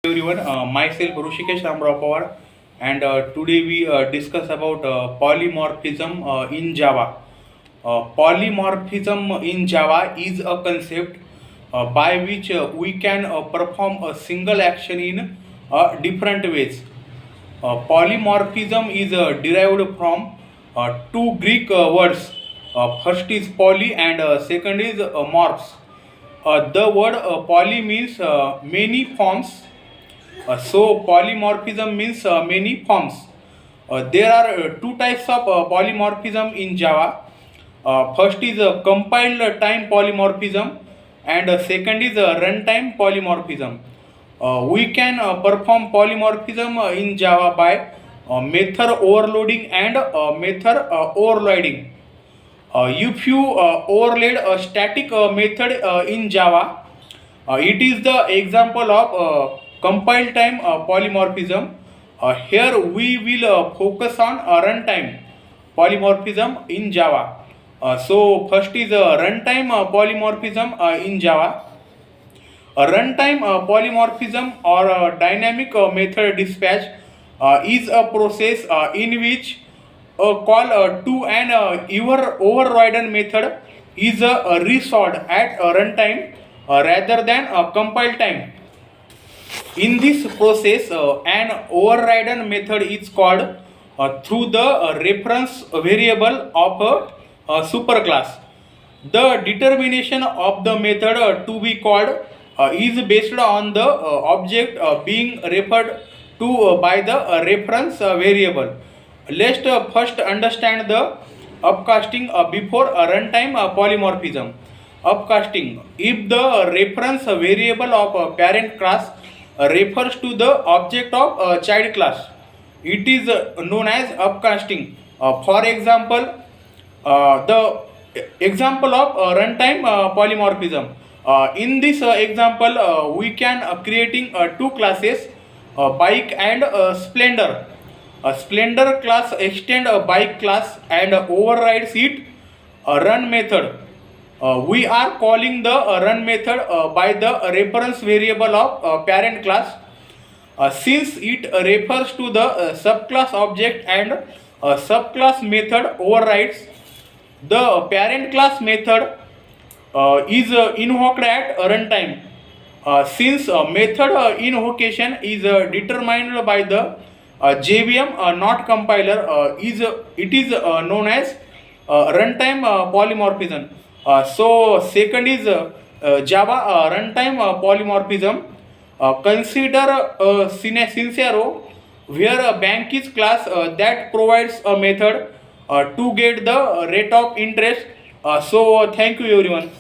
Everyone, myself Rushikesh Ramrao Pawar, and today we discuss about polymorphism in Java. Polymorphism in Java is a concept by which we can perform a single action in different ways. Polymorphism is derived from two Greek words. First is poly and second is morphs. The word poly means many forms. So polymorphism means many forms. There are two types of polymorphism in Java. First is compiled time polymorphism, and second is runtime polymorphism. We can perform polymorphism in Java by method overloading and method overriding. If you overlaid a static method in Java, it is the example of compile time polymorphism. Here we will focus on runtime polymorphism in Java. So first is runtime polymorphism in Java. A runtime polymorphism or dynamic method dispatch is a process in which a call to an overridden method is resolved at runtime rather than compile time. In this process, an overridden method is called through the reference variable of a superclass. The determination of the method to be called is based on the object being referred to by the reference variable. Let's first understand the upcasting before runtime polymorphism. Upcasting: if the reference variable of a parent class refers to the object of a child class, it is known as upcasting. For example, the example of runtime polymorphism. In this example, we can creating two classes, bike and splendor. A splendor class extend a bike class and overrides it run method. We are calling the run method by the reference variable of parent class. Since it refers to the subclass object and subclass method overrides, the parent class method is invoked at runtime. Since method invocation is determined by the JVM not compiler, it is known as runtime polymorphism. So second is Java runtime polymorphism. Consider a scenario where a bank is class that provides a method to get the rate of interest. So thank you everyone.